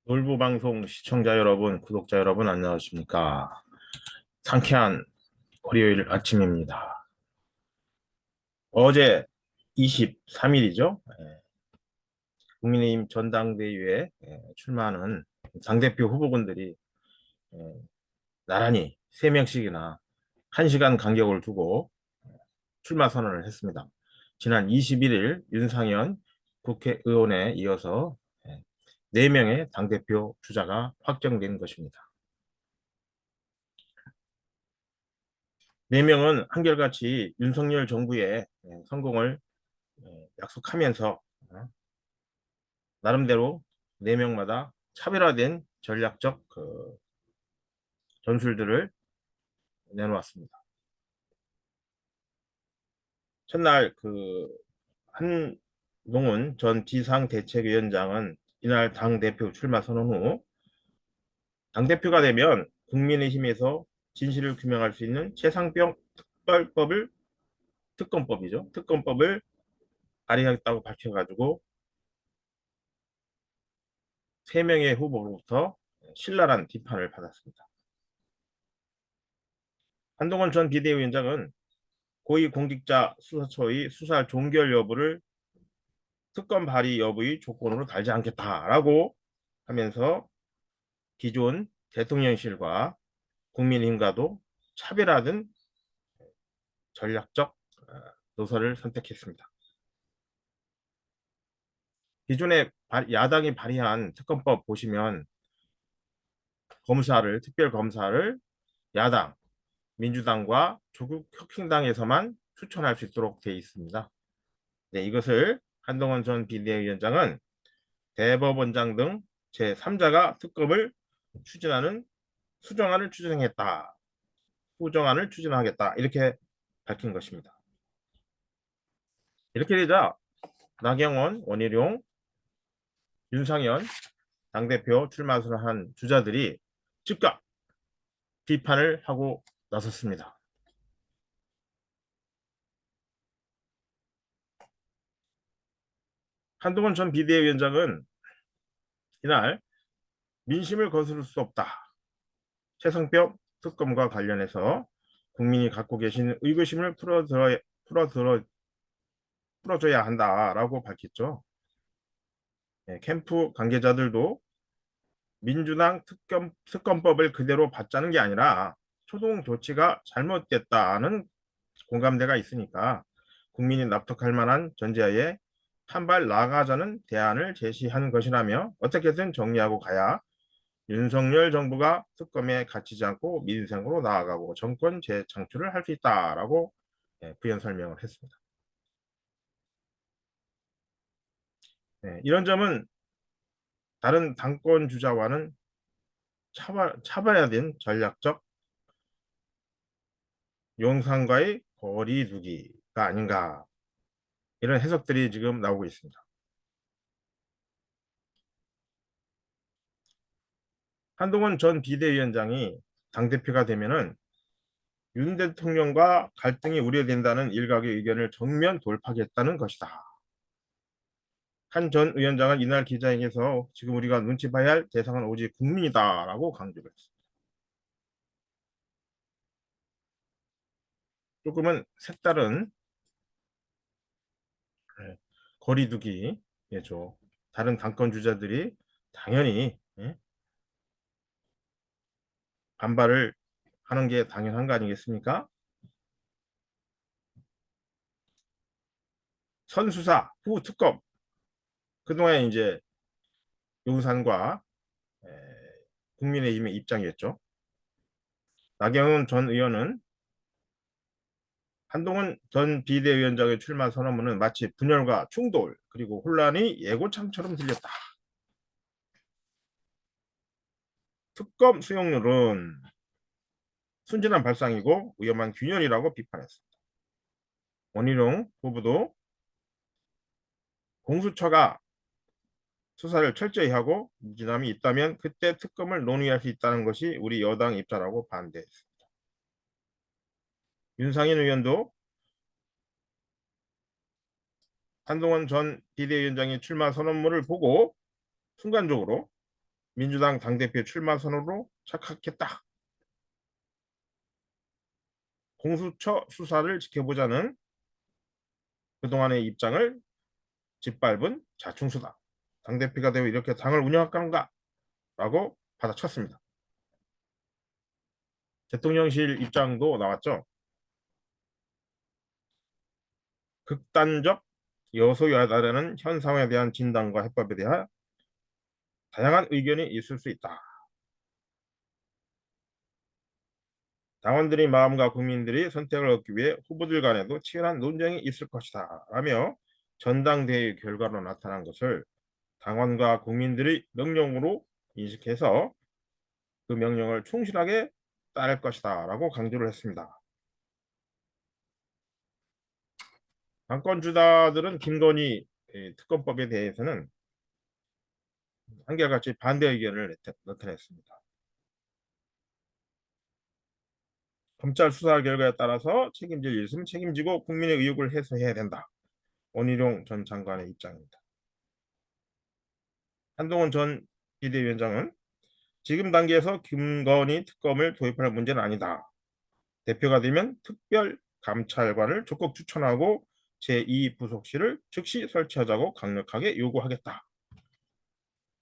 놀부방송 시청자 여러분, 구독자 여러분, 안녕하십니까? 상쾌한 월요일 아침입니다. 어제 23일이죠. 국민의힘 전당대회에 출마하는 당대표 후보군들이 예, 나란히 3명씩이나 1시간 간격을 두고 출마 선언을 했습니다. 지난 21일 윤상현 국회의원에 이어서 4명의 당대표 주자가 확정된 것입니다. 4명은 한결같이 윤석열 정부의 성공을 약속하면서 나름대로 4명마다 차별화된 전략적 전술들을 내놓았습니다. 첫날 한동훈 전 비상대책위원장은 이날 당대표 출마 선언 후 당대표가 되면 국민의힘에서 진실을 규명할 수 있는 최상병 특검법이죠. 특검법을 발의하겠다고 밝혀가지고 3명의 후보로부터 신랄한 비판을 받았습니다. 한동훈 전 비대위원장은 고위공직자 수사처의 수사 종결 여부를 특검 발의 여부의 조건으로 달지 않겠다라고 하면서 기존 대통령실과 국민의힘과도 차별화된 전략적 노선을 선택했습니다. 기존에 야당이 발의한 특검법 보시면 특별검사를 야당, 민주당과 조국혁신당에서만 추천할 수 있도록 되어 있습니다. 네, 이것을 한동훈 전 비대위원장은 대법원장 등 제3자가 특검을 추진하는 수정안을 추진하겠다 이렇게 밝힌 것입니다. 이렇게 되자 나경원, 원희룡, 윤상현 당대표 출마를 한 주자들이 즉각 비판을 하고 나섰습니다. 한동훈 전 비대위원장은 이날 민심을 거스를 수 없다. 최상병 특검과 관련해서 국민이 갖고 계신 의구심을 풀어줘야 한다라고 밝혔죠. 캠프 관계자들도 민주당 특검법을 그대로 받자는 게 아니라 초동 조치가 잘못됐다는 공감대가 있으니까 국민이 납득할 만한 전제하에 한 발 나아가자는 대안을 제시한 것이라며 어떻게든 정리하고 가야 윤석열 정부가 특검에 갇히지 않고 민생으로 나아가고 정권 재창출을 할 수 있다라고 부연 설명을 했습니다. 이런 점은 다른 당권 주자와는 차별화된 전략적 용산과의 거리 두기가 아닌가 이런 해석들이 지금 나오고 있습니다. 한동훈 전 비대위원장이 당대표가 되면은 윤 대통령과 갈등이 우려된다는 일각의 의견을 정면 돌파하겠다는 것이다. 한 전 위원장은 이날 기자회견에서 지금 우리가 눈치 봐야 할 대상은 오직 국민이다라고 강조를 했습니다. 조금은 색다른 거리두기죠. 다른 당권 주자들이 당연히 반발을 하는 게 당연한 거 아니겠습니까? 선수사 후 특검 그동안 이제 용산과 국민의힘의 입장이었죠. 나경원 전 의원은 한동훈 전 비대위원장의 출마 선언문은 마치 분열과 충돌 그리고 혼란이 예고창처럼 들렸다. 특검 수용률은 순진한 발상이고 위험한 균열이라고 비판했습니다. 원희룡 후보도 공수처가 수사를 철저히 하고 무진함이 있다면 그때 특검을 논의할 수 있다는 것이 우리 여당 입장이라고 반대했습니다. 윤상현 의원도 한동훈 전 비대위원장의 출마 선언문을 보고 순간적으로 민주당 당대표 출마 선언으로 착각했다. 공수처 수사를 지켜보자는 그동안의 입장을 짓밟은 자충수다. 당대표가 되어 이렇게 당을 운영할 건가? 라고 받아쳤습니다. 대통령실 입장도 나왔죠. 극단적 여소야다라는 현 상황에 대한 진단과 해법에 대한 다양한 의견이 있을 수 있다. 당원들의 마음과 국민들이 선택을 얻기 위해 후보들 간에도 치열한 논쟁이 있을 것이다. 라며 전당대회 결과로 나타난 것을 당원과 국민들의 명령으로 인식해서 그 명령을 충실하게 따를 것이다. 라고 강조를 했습니다. 당권 주자들은 김건희 특검법에 대해서는 한결같이 반대 의견을 나타냈습니다. 검찰 수사 결과에 따라서 책임질 일 있으면 책임지고 국민의 의혹을 해소해야 된다. 원희룡 전 장관의 입장입니다. 한동훈 전 비대위원장은 지금 단계에서 김건희 특검을 도입할 문제는 아니다. 대표가 되면 특별 감찰관을 적극 추천하고 제2부속실을 즉시 설치하자고 강력하게 요구하겠다.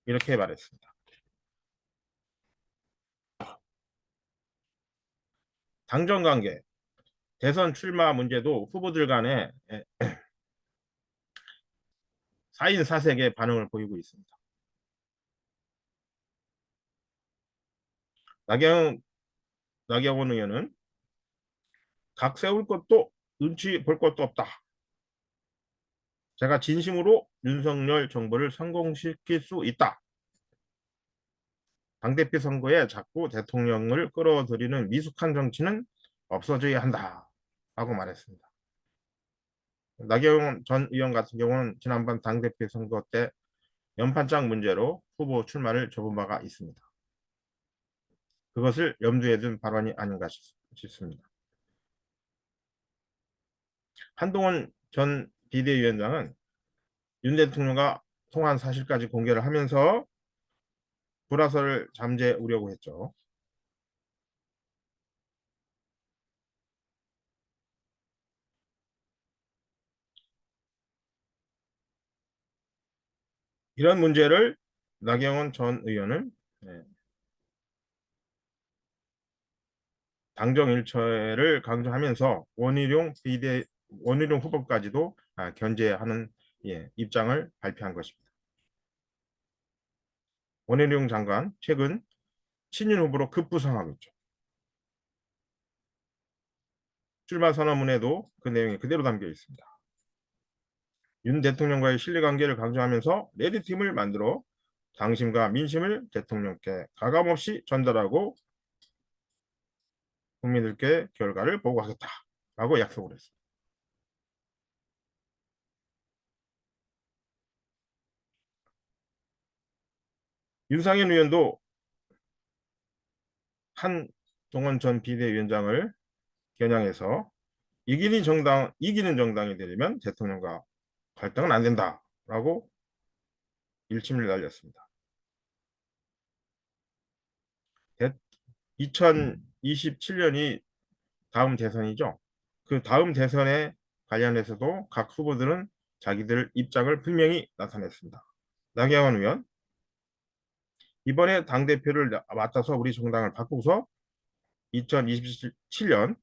이렇게 말했습니다. 당정 관계, 대선 출마 문제도 후보들 간에 사인사색의 반응을 보이고 있습니다. 나경, 나경원 의원은 각 세울 것도 눈치 볼 것도 없다. 제가 진심으로 윤석열 정부를 성공시킬 수 있다. 당대표 선거에 자꾸 대통령을 끌어들이는 미숙한 정치는 없어져야 한다. 라고 말했습니다. 나경원 전 의원 같은 경우는 지난번 당대표 선거 때 연판장 문제로 후보 출마를 접은 바가 있습니다. 그것을 염두에 둔 발언이 아닌가 싶습니다. 한동훈 전 비대위원장은 윤 대통령과 통화한 사실까지 공개를 하면서 불화설을 잠재우려고 했죠. 이런 문제를 나경원 전 의원은 당정 일처를 강조하면서 원희룡 후보까지도 견제하는 입장을 발표한 것입니다. 원희룡 장관 최근 친윤 후보로 급부상하고 있죠. 출마 선언문에도 그 내용이 그대로 담겨 있습니다. 윤 대통령과의 신뢰관계를 강조하면서 레드팀을 만들어 당심과 민심을 대통령께 가감없이 전달하고 국민들께 결과를 보고하겠다라고 약속을 했습니다. 윤상현 의원도 한동훈 전 비대위원장을 겨냥해서 이기는 정당이 되려면 대통령과 갈등은 안 된다라고 일침을 날렸습니다. 2027년이 다음 대선이죠. 그 다음 대선에 관련해서도 각 후보들은 자기들 입장을 분명히 나타냈습니다. 나경원 의원, 이번에 당대표를 맡아서 우리 정당을 바꾸서 2027년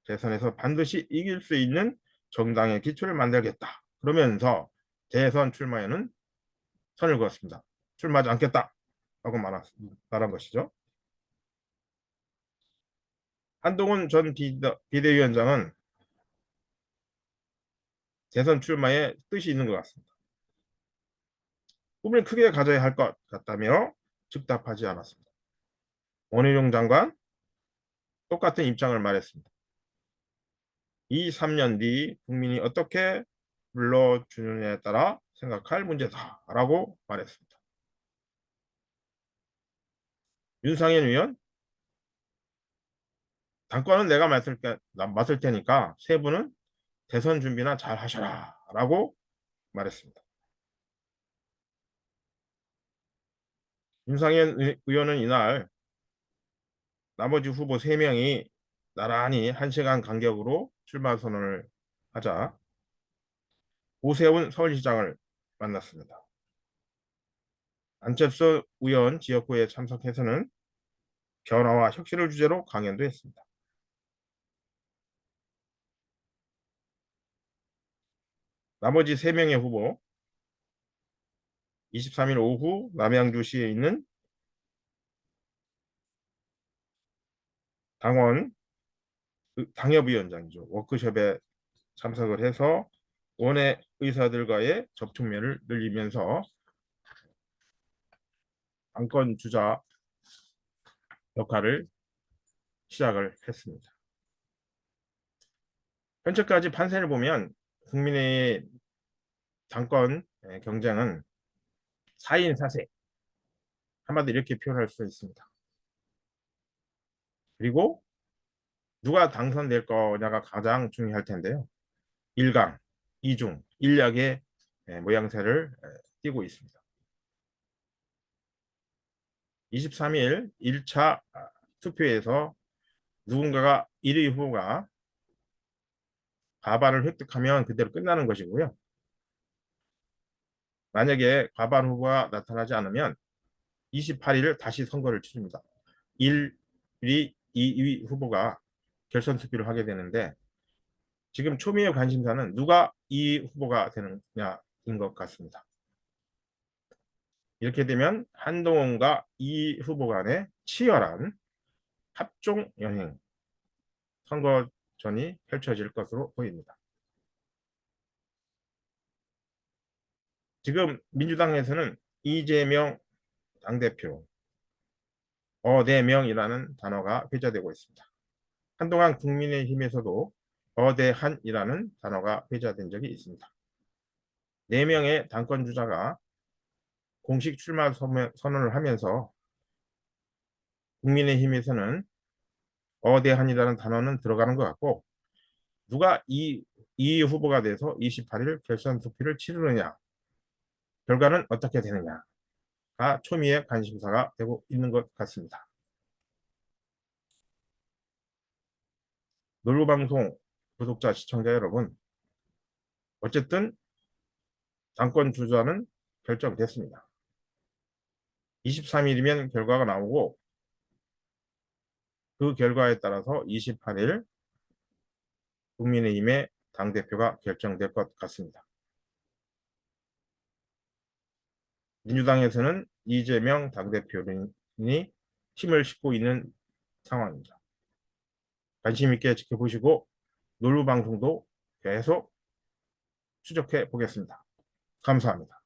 대선에서 반드시 이길 수 있는 정당의 기초를 만들겠다. 그러면서 대선 출마에는 선을 그었습니다. 출마하지 않겠다. 라고 말한 것이죠. 한동훈 전 비대위원장은 대선 출마에 뜻이 있는 것 같습니다. 꿈을 크게 가져야 할 것 같다며 즉답하지 않았습니다. 원희룡 장관 똑같은 입장을 말했습니다. 2, 3년 뒤 국민이 어떻게 불러주느냐에 따라 생각할 문제다라고 말했습니다. 윤상현 의원, 당권은 내가 맡을 테니까 세 분은 대선 준비나 잘 하셔라 라고 말했습니다. 윤상현 의원은 이날 나머지 후보 3명이 나란히 1시간 간격으로 출마 선언을 하자 오세훈 서울시장을 만났습니다. 안철수 의원 지역구에 참석해서는 변화와 혁신을 주제로 강연도 했습니다. 나머지 3명의 후보 23일 오후 남양주시에 있는 당원 당협위원장이죠. 워크숍에 참석을 해서 원외 의사들과의 접촉면을 늘리면서 당권 주자 역할을 시작을 했습니다. 현재까지 판세를 보면 국민의 당권 경쟁은 4인 4색 한마디로 이렇게 표현할 수 있습니다. 그리고 누가 당선될 거냐가 가장 중요할 텐데요. 1강, 2중, 1약의 모양새를 띠고 있습니다. 23일 1차 투표에서 누군가가 1위 후보가 과반을 획득하면 그대로 끝나는 것이고요. 만약에 과반 후보가 나타나지 않으면 28일 다시 선거를 치릅니다. 1위, 2위 후보가 결선 투표를 하게 되는데 지금 초미의 관심사는 누가 이 후보가 되느냐인 것 같습니다. 이렇게 되면 한동훈과 이 후보 간의 치열한 합종 연행 선거전이 펼쳐질 것으로 보입니다. 지금 민주당에서는 이재명 당대표, 어대명이라는 단어가 회자되고 있습니다. 한동안 국민의힘에서도 어대한이라는 단어가 회자된 적이 있습니다. 4명의 당권 주자가 공식 출마 선언을 하면서 국민의힘에서는 어대한이라는 단어는 들어가는 것 같고 누가 이 후보가 돼서 28일 결선 투표를 치르느냐 결과는 어떻게 되느냐가 초미의 관심사가 되고 있는 것 같습니다. 놀부방송 구독자 시청자 여러분 어쨌든 당권 주자는 결정됐습니다. 23일이면 결과가 나오고 그 결과에 따라서 28일 국민의힘의 당대표가 결정될 것 같습니다. 민주당에서는 이재명 당대표니 힘을 싣고 있는 상황입니다. 관심 있게 지켜보시고 놀부방송도 계속 추적해 보겠습니다. 감사합니다.